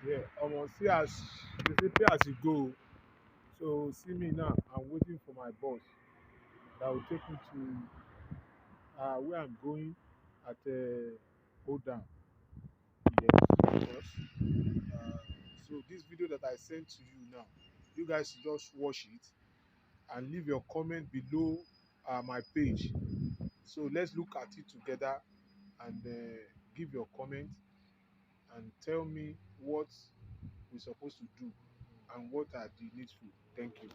Yeah, almost see as they say pay as you go. So see me now. I'm waiting for my boss that will take me to where I'm going at Odan. Yes, of course. Uh, so this video that I sent to you now, you guys should just watch it and leave your comment below my page. So let's look at it together and give your comment and tell me what we're supposed to do and what are the needful. Thank you.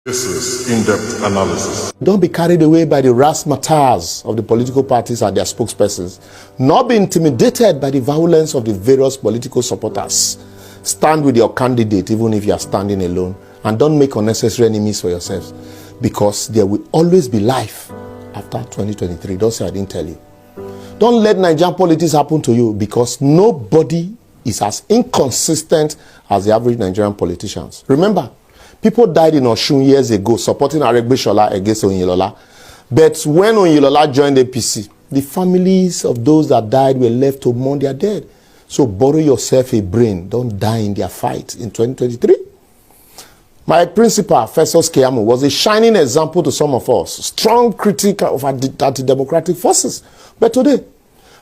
This is in-depth analysis. Don't be carried away by the razzmatazz of the political parties and their spokespersons. Not be intimidated by the violence of the various political supporters. Stand with your candidate even if you are standing alone. And don't make unnecessary enemies for yourselves. Because there will always be life after 2023. Don't say I didn't tell you. Don't let Nigerian politics happen to you, because nobody is as inconsistent as the average Nigerian politicians. Remember, people died in Osun years ago supporting Aregbesola against Oyinlola. But when Oyinlola joined APC, the families of those that died were left to mourn their dead. So borrow yourself a brain. Don't die in their fight in 2023. My principal, Festus Keyamo, was a shining example to some of us. Strong critic of anti-democratic forces. But today,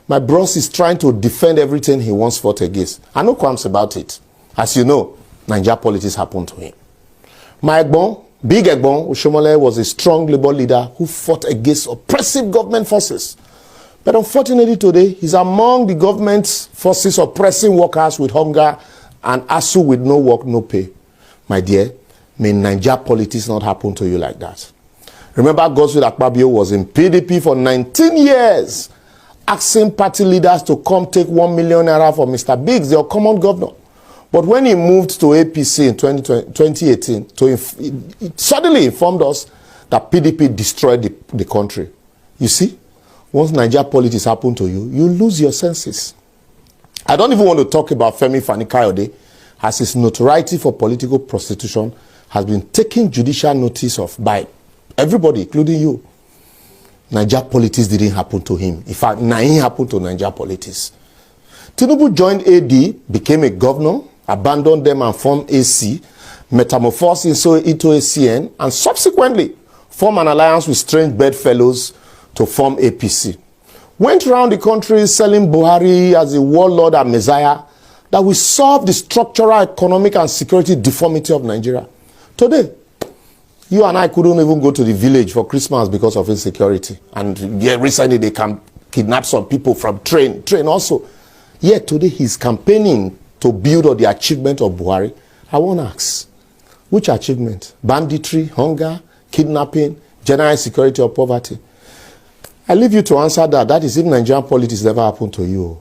my bros is trying to defend everything he once fought against. I know qualms about it. As you know, Nigeria politics happened to him. My Egbon, Big Egbon, Oshomole, was a strong labor leader who fought against oppressive government forces. But unfortunately today, he's among the government forces oppressing workers with hunger and ASU with no work, no pay. My dear, may Nigeria politics not happen to you like that. Remember, Godswill Akpabio was in PDP for 19 years, asking party leaders to come take 1 million naira for Mr. Biggs, their common governor. But when he moved to APC in 2018, he suddenly informed us that PDP destroyed the country. You see, once Nigeria politics happen to you, you lose your senses. I don't even want to talk about Femi Fani-Kayode, as his notoriety for political prostitution has been taken judicial notice of by everybody, including you. Nigeria politics didn't happen to him. In fact, nothing happened to Nigeria politics. Tinubu joined AD, became a governor, abandoned them and formed AC, metamorphosed into ACN, and subsequently formed an alliance with strange bedfellows to form APC. Went around the country selling Buhari as a warlord and messiah that will solve the structural, economic, and security deformity of Nigeria. Today, you and I couldn't even go to the village for Christmas because of insecurity. And yeah, recently they can kidnap some people from train also. Yet today he's campaigning to build on the achievement of Buhari. I want to ask, which achievement? Banditry, hunger, kidnapping, general insecurity or poverty? I leave you to answer that. That is if Nigerian politics never happened to you.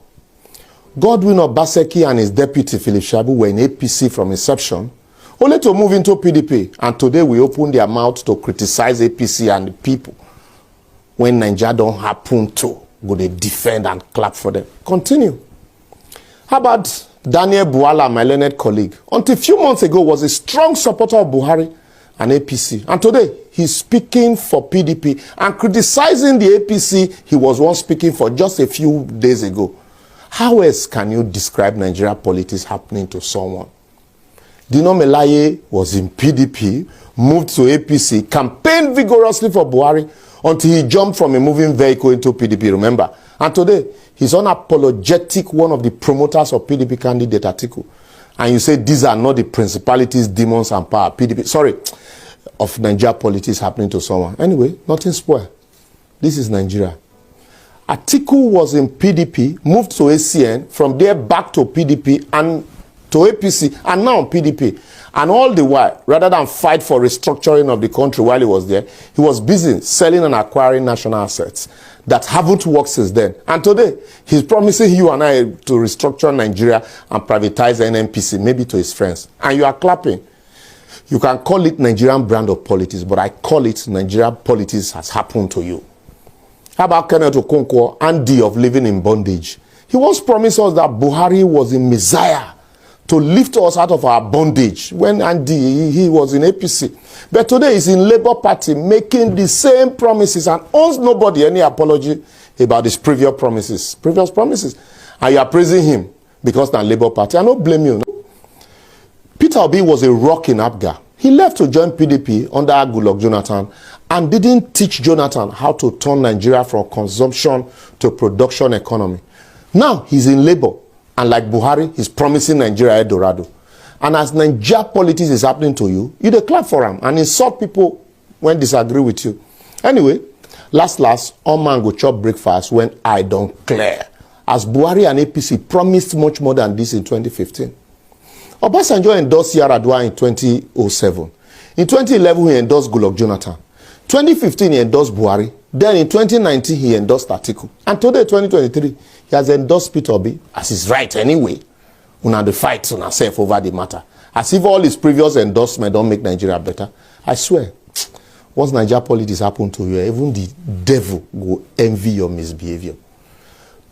Godwin Obaseki and his deputy Philip Shabu were in APC from inception, only to move into PDP, and today we open their mouth to criticize APC and the people. When Nigeria don't happen to, go they defend and clap for them. Continue. How about Daniel Buala, my learned colleague? Until a few months ago, was a strong supporter of Buhari and APC. And today, he's speaking for PDP and criticizing the APC he was once speaking for just a few days ago. How else can you describe Nigeria politics happening to someone? Dino Melaye was in PDP, moved to APC, campaigned vigorously for Buhari until he jumped from a moving vehicle into PDP, remember? And today, he's unapologetic one of the promoters of PDP candidate Atiku. And you say these are not the principalities, demons, and power. PDP, sorry, of Nigeria politics happening to someone. Anyway, nothing spoiled. This is Nigeria. Atiku was in PDP, moved to ACN, from there back to PDP and to APC, and now PDP. And all the while, rather than fight for restructuring of the country while he was there, he was busy selling and acquiring national assets that haven't worked since then. And today, he's promising you and I to restructure Nigeria and privatize NNPC, maybe to his friends. And you are clapping. You can call it Nigerian brand of politics, but I call it Nigeria politics has happened to you. How about Kenneth Okonkwo, Andy of living in bondage? He once promised us that Buhari was a messiah to lift us out of our bondage when Andy, he was in APC. But today he's in Labour Party making the same promises and owes nobody any apology about his previous promises. And you are praising him. because na Labour Party. I don't blame you. No? Peter Obi was a rock in Abga. He left to join PDP under Goodluck Jonathan and didn't teach Jonathan how to turn Nigeria from consumption to production economy. Now he's in Labour, and like Buhari, he's promising Nigeria Eldorado. And as Nigeria politics is happening to you, you dey clap for him and insult people when disagree with you. Anyway, last, all man go chop breakfast when I don't clear. As Buhari and APC promised much more than this in 2015. Obasanjo endorsed Yar'Adua in 2007. In 2011, he endorsed Goodluck Jonathan. 2015, he endorsed Buhari. Then in 2019, he endorsed Atiku. And today, 2023, he has endorsed Peter Obi, as is right anyway. Una the fight on herself over the matter. As if all his previous endorsements don't make Nigeria better. I swear, once Nigeria politics happen to you, even the devil will envy your misbehavior.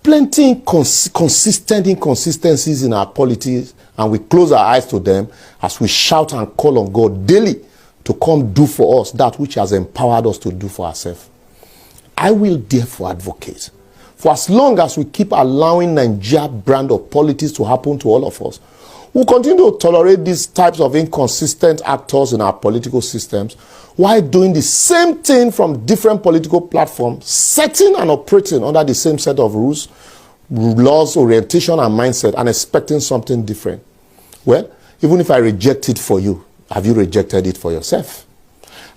Plenty consistent inconsistencies in our politics, and we close our eyes to them as we shout and call on God daily to come do for us that which has empowered us to do for ourselves. I will therefore advocate for as long as we keep allowing Nigeria brand of politics to happen to all of us, we'll continue to tolerate these types of inconsistent actors in our political systems while doing the same thing from different political platforms, setting and operating under the same set of rules, laws, orientation, and mindset, and expecting something different. Well, even if I reject it for you, have you rejected it for yourself?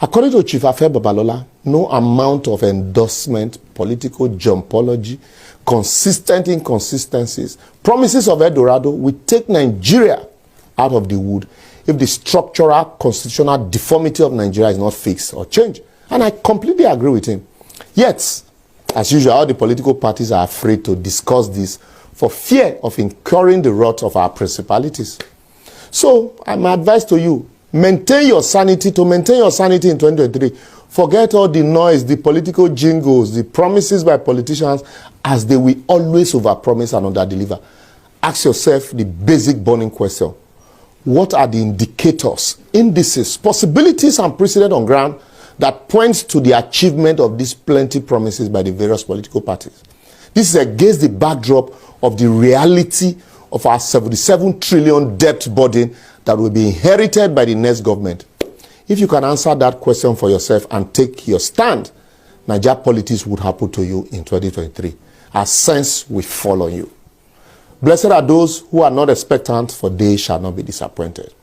According to Chief Afe Babalola, no amount of endorsement, political jumpology, consistent inconsistencies, promises of Eldorado will take Nigeria out of the wood if the structural constitutional deformity of Nigeria is not fixed or changed. And I completely agree with him. Yet, as usual, all the political parties are afraid to discuss this for fear of incurring the wrath of our principalities. So, my advice to you, maintain your sanity. To maintain your sanity in 2023, forget all the noise, the political jingles, the promises by politicians, as they will always overpromise and underdeliver. Ask yourself the basic burning question. What are the indicators, indices, possibilities, and precedent on ground that points to the achievement of these plenty promises by the various political parties? This is against the backdrop of the reality of our 77 trillion debt burden that will be inherited by the next government. If you can answer that question for yourself and take your stand, Nigeria politics would happen to you in 2023. As sense will fall on you. Blessed are those who are not expectant, for they shall not be disappointed.